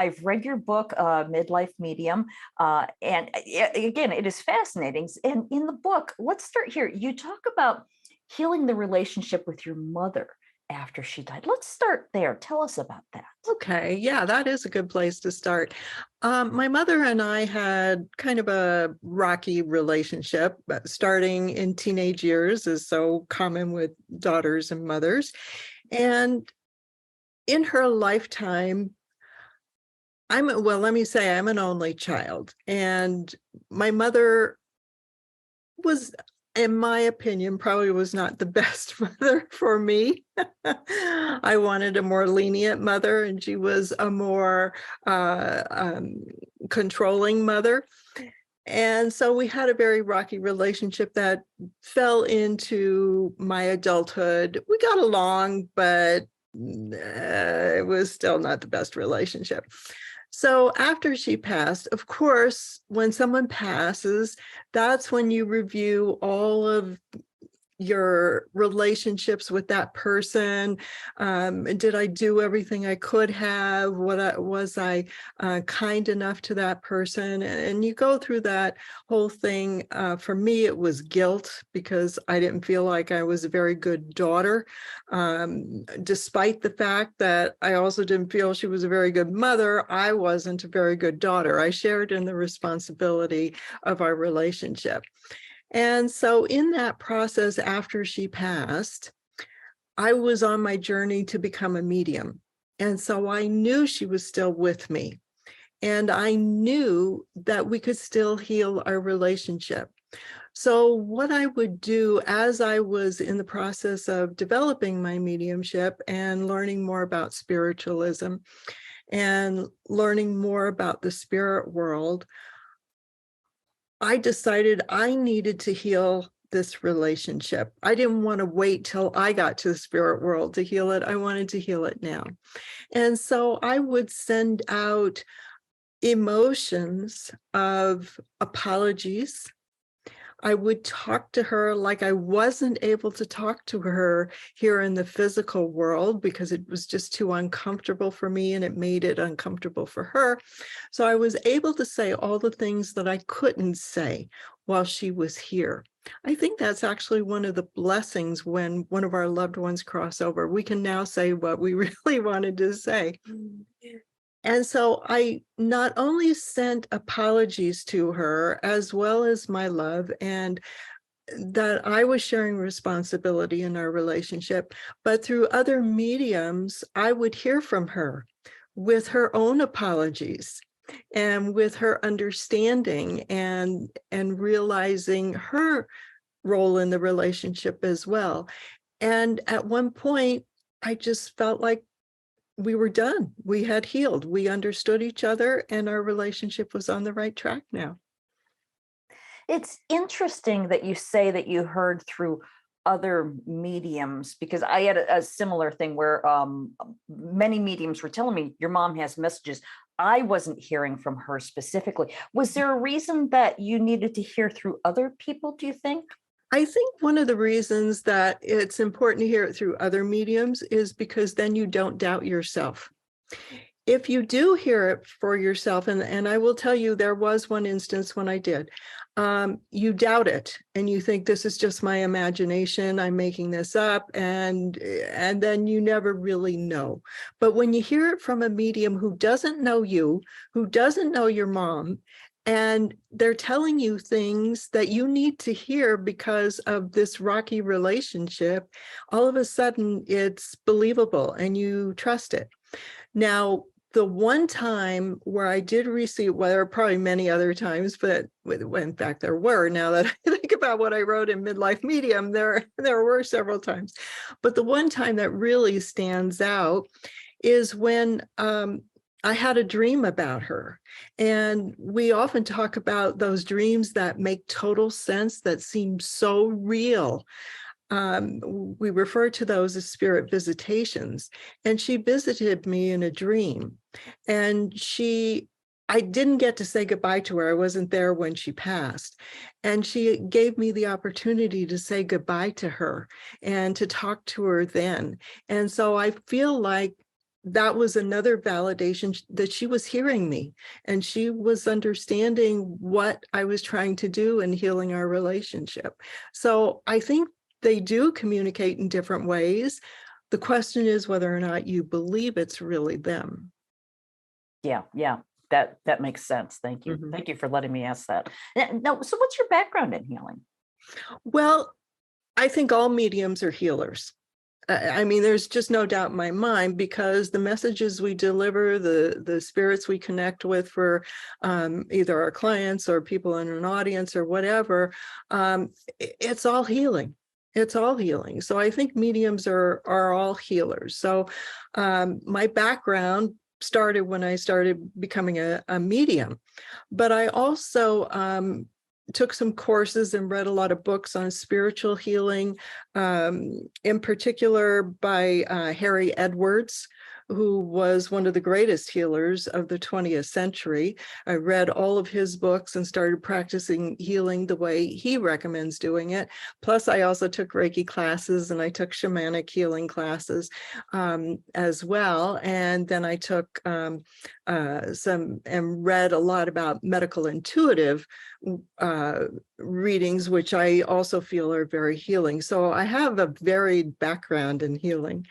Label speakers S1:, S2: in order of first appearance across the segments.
S1: I've read your book, Midlife Medium, and again, it is fascinating. And in the book, let's start here. You talk about healing the relationship with your mother after she died. Let's start there. Tell us about that.
S2: Okay, yeah, that is a good place to start. My mother and I had kind of a rocky relationship, starting in teenage years, is so common with daughters and mothers. And in her lifetime, let me say I'm an only child. And my mother was, in my opinion, probably was not the best mother for me. I wanted a more lenient mother, and she was a more controlling mother. And so we had a very rocky relationship that fell into my adulthood. We got along, but it was still not the best relationship. So after she passed, of course, when someone passes, that's when you review all of your relationships with that person. Did I do everything I could have? Was I kind enough to that person? And you go through that whole thing. For me, it was guilt because I didn't feel like I was a very good daughter, despite the fact that I also didn't feel she was a very good mother. I wasn't a very good daughter. I shared in the responsibility of our relationship. And so in that process, after she passed, I was on my journey to become a medium. And so I knew she was still with me. And I knew that we could still heal our relationship. So what I would do as I was in the process of developing my mediumship and learning more about spiritualism and learning more about the spirit world, I decided I needed to heal this relationship. I didn't want to wait till I got to the spirit world to heal it. I wanted to heal it now. And so I would send out emotions of apologies. I would talk to her like I wasn't able to talk to her here in the physical world because it was just too uncomfortable for me and it made it uncomfortable for her. So I was able to say all the things that I couldn't say while she was here. I think that's actually one of the blessings when one of our loved ones cross over. We can now say what we really wanted to say. And so I not only sent apologies to her, as well as my love, and that I was sharing responsibility in our relationship, but through other mediums, I would hear from her with her own apologies and with her understanding and realizing her role in the relationship as well. And at one point, I just felt like we were done. We had healed. We understood each other, and our relationship was on the right track now.
S1: It's interesting that you say that you heard through other mediums, because I had a similar thing where many mediums were telling me your mom has messages. I wasn't hearing from her specifically. Was there a reason that you needed to hear through other people, do you think?
S2: I think one of the reasons that it's important to hear it through other mediums is because then you don't doubt yourself. If you do hear it for yourself, and I will tell you, there was one instance when I did, you doubt it and you think this is just my imagination, I'm making this up, and then you never really know. But when you hear it from a medium who doesn't know you, who doesn't know your mom, and they're telling you things that you need to hear because of this rocky relationship, all of a sudden it's believable and you trust it. Now, the one time where I did receive, well, there are probably many other times, but in fact there were, now that I think about what I wrote in Midlife Medium, there were several times. But the one time that really stands out is when I had a dream about her. And we often talk about those dreams that make total sense, that seem so real. We refer to those as spirit visitations. And she visited me in a dream. And I didn't get to say goodbye to her. I wasn't there when she passed. And she gave me the opportunity to say goodbye to her and to talk to her then. And so I feel like that was another validation that she was hearing me and she was understanding what I was trying to do in healing our relationship. So I think they do communicate in different ways. The question is whether or not you believe it's really them.
S1: Yeah, yeah, that makes sense. Thank you.
S2: Mhm.
S1: Thank you for letting me ask that. No, so what's your background in healing?
S2: Well, I think all mediums are healers. I mean, there's just no doubt in my mind, because the messages we deliver, the spirits we connect with for either our clients or people in an audience or whatever, it's all healing. It's all healing. So I think mediums are all healers. So my background started when I started becoming a medium, but I also took some courses and read a lot of books on spiritual healing, in particular by Harry Edwards, who was one of the greatest healers of the 20th century. I read all of his books and started practicing healing the way he recommends doing it. Plus, I also took Reiki classes and I took shamanic healing classes as well. And then I took some and read a lot about medical intuitive readings, which I also feel are very healing. So I have a varied background in healing.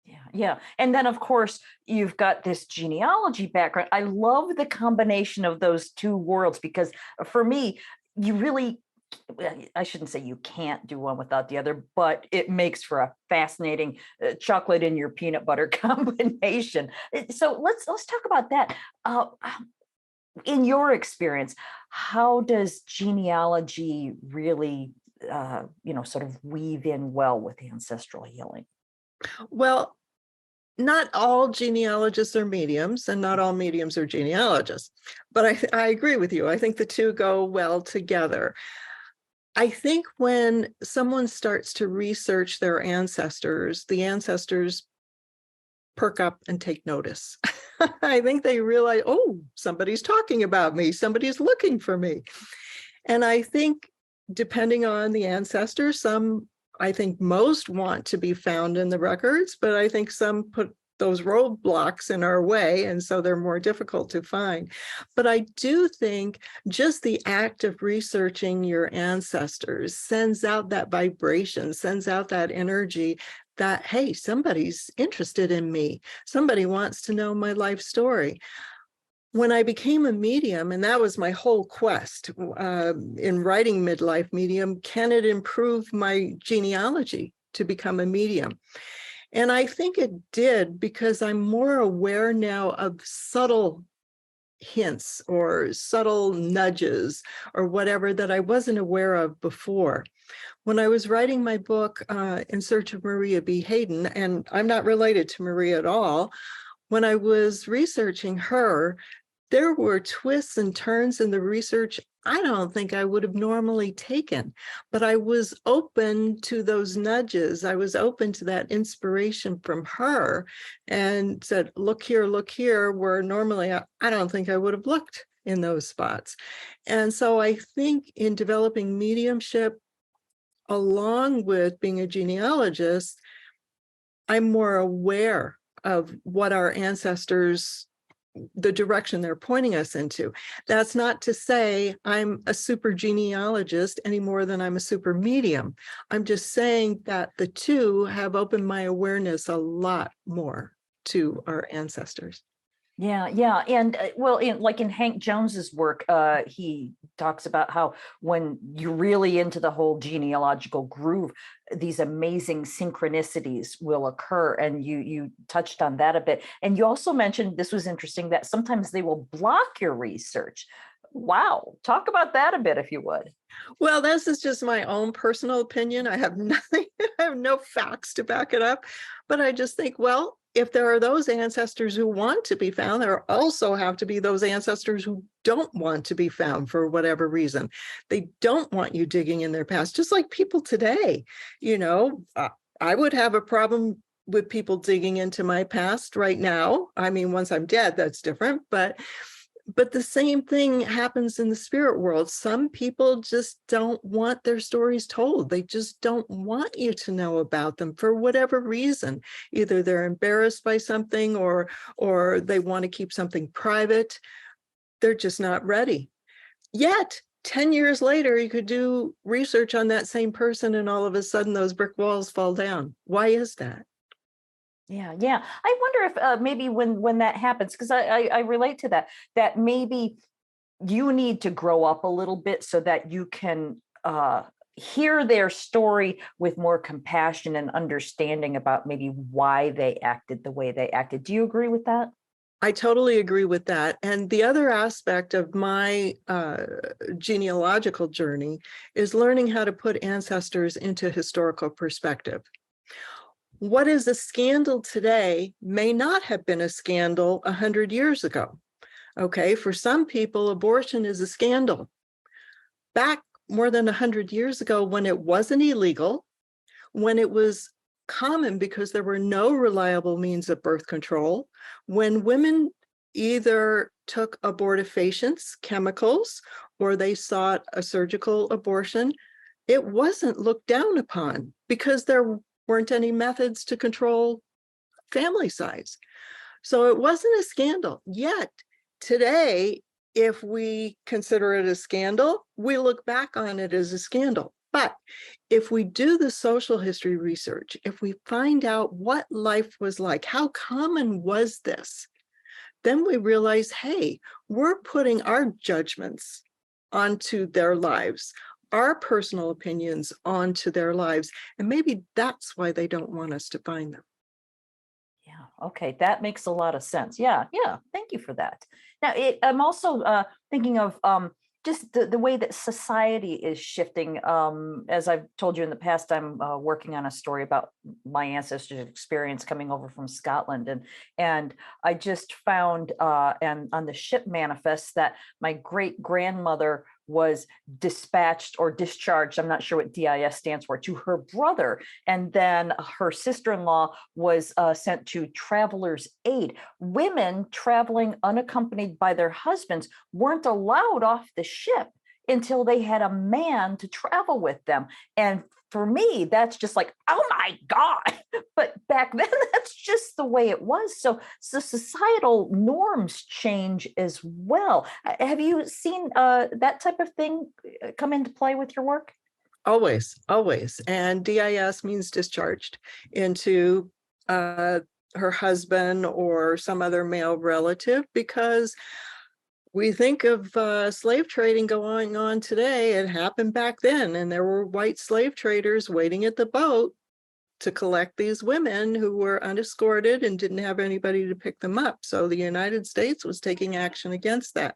S1: Yeah, yeah. And then, of course, you've got this genealogy background. I love the combination of those two worlds, because for me, you really, I shouldn't say you can't do one without the other, but it makes for a fascinating chocolate in your peanut butter combination. So let's talk about that. In your experience, how does genealogy really, sort of weave in well with ancestral healing?
S2: Well, not all genealogists are mediums and not all mediums are genealogists, but I agree with you. I think the two go well together. I think when someone starts to research their ancestors, the ancestors perk up and take notice. I think they realize, oh, somebody's talking about me, somebody's looking for me. And I think depending on the ancestor, I think most want to be found in the records, but I think some put those roadblocks in our way, and so they're more difficult to find. But I do think just the act of researching your ancestors sends out that vibration, sends out that energy that, hey, somebody's interested in me. Somebody wants to know my life story. When I became a medium, and that was my whole quest in writing Midlife Medium, can it improve my genealogy to become a medium? And I think it did, because I'm more aware now of subtle hints or subtle nudges or whatever that I wasn't aware of before. When I was writing my book, In Search of Maria B. Hayden, and I'm not related to Maria at all, when I was researching her, there were twists and turns in the research I don't think I would have normally taken, but I was open to those nudges. I was open to that inspiration from her and said, look here, where normally I don't think I would have looked in those spots. And so I think in developing mediumship, along with being a genealogist, I'm more aware of what our ancestors, the direction they're pointing us into. That's not to say I'm a super genealogist any more than I'm a super medium. I'm just saying that the two have opened my awareness a lot more to our ancestors.
S1: Yeah, yeah. And well, in Hank Jones's work, he talks about how when you're really into the whole genealogical groove, these amazing synchronicities will occur. And you touched on that a bit. And you also mentioned, this was interesting, that sometimes they will block your research. Wow. Talk about that a bit, if you would.
S2: Well, this is just my own personal opinion. I have nothing, I have no facts to back it up, but I just think, well, if there are those ancestors who want to be found, there also have to be those ancestors who don't want to be found for whatever reason. They don't want you digging in their past, just like people today. I would have a problem with people digging into my past right now. I mean, once I'm dead, that's different, but But the same thing happens in the spirit world. Some people just don't want their stories told. They just don't want you to know about them for whatever reason. Either they're embarrassed by something, or they want to keep something private. They're just not ready. Yet 10 years later, you could do research on that same person, and all of a sudden those brick walls fall down. Why is that?
S1: Yeah, yeah. I wonder if maybe when that happens, because I relate to that, that maybe you need to grow up a little bit so that you can hear their story with more compassion and understanding about maybe why they acted the way they acted. Do you agree with that?
S2: I totally agree with that. And the other aspect of my genealogical journey is learning how to put ancestors into historical perspective. What is a scandal today may not have been a scandal 100 years ago. Okay, for some people, abortion is a scandal. Back more than 100 years ago, when it wasn't illegal, when it was common because there were no reliable means of birth control, when women either took abortifacients, chemicals, or they sought a surgical abortion, it wasn't looked down upon because there weren't any methods to control family size. So it wasn't a scandal. Yet today, if we consider it a scandal, we look back on it as a scandal. But if we do the social history research, if we find out what life was like, how common was this, then we realize, hey, we're putting our judgments onto their lives, our personal opinions onto their lives. And maybe that's why they don't want us to find them.
S1: Yeah. Okay. That makes a lot of sense. Yeah. Yeah. Thank you for that. Now, I'm also thinking of just the way that society is shifting. As I've told you in the past, I'm working on a story about my ancestors' experience coming over from Scotland, and I just found and on the ship manifest that my great grandmother was dispatched or discharged. I'm not sure what DIS stands for, to her brother, and then her sister-in-law was sent to traveler's aid. Women traveling unaccompanied by their husbands weren't allowed off the ship until they had a man to travel with them. And for me, that's just like, oh my God. But back then, that's just the way it was. So societal norms change as well. Have you seen that type of thing come into play with your work?
S2: Always, always. And DIS means discharged into her husband or some other male relative, because we think of slave trading going on today. It happened back then, and there were white slave traders waiting at the boat to collect these women who were unescorted and didn't have anybody to pick them up. So the United States was taking action against that.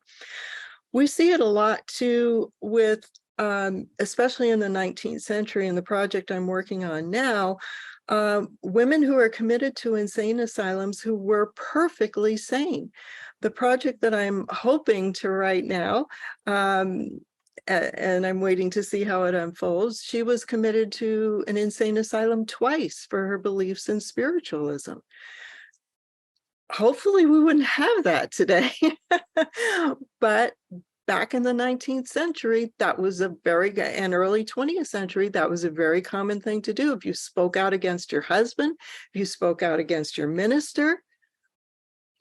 S2: We see it a lot too with, especially in the 19th century, in the project I'm working on now, women who are committed to insane asylums who were perfectly sane. The project that I'm hoping to write now, and I'm waiting to see how it unfolds, she was committed to an insane asylum twice for her beliefs in spiritualism. Hopefully we wouldn't have that today. But back in the 19th century, that was a very, and early 20th century, that was a very common thing to do. If you spoke out against your husband, if you spoke out against your minister,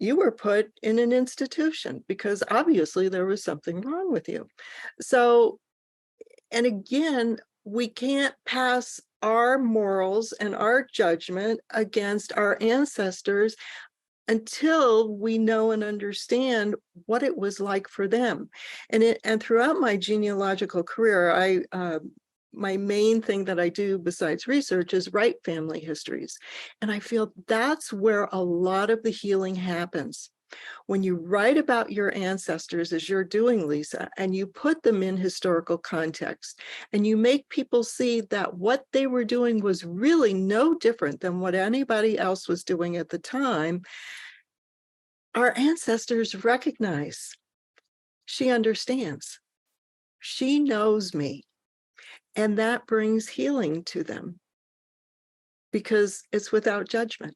S2: you were put in an institution because obviously there was something wrong with you. So, and again, we can't pass our morals and our judgment against our ancestors until we know and understand what it was like for them. And throughout my genealogical career, my main thing that I do besides research is write family histories. And I feel that's where a lot of the healing happens. When you write about your ancestors, as you're doing, Lisa, and you put them in historical context, and you make people see that what they were doing was really no different than what anybody else was doing at the time, our ancestors recognize, she understands, she knows me. And that brings healing to them because it's without judgment.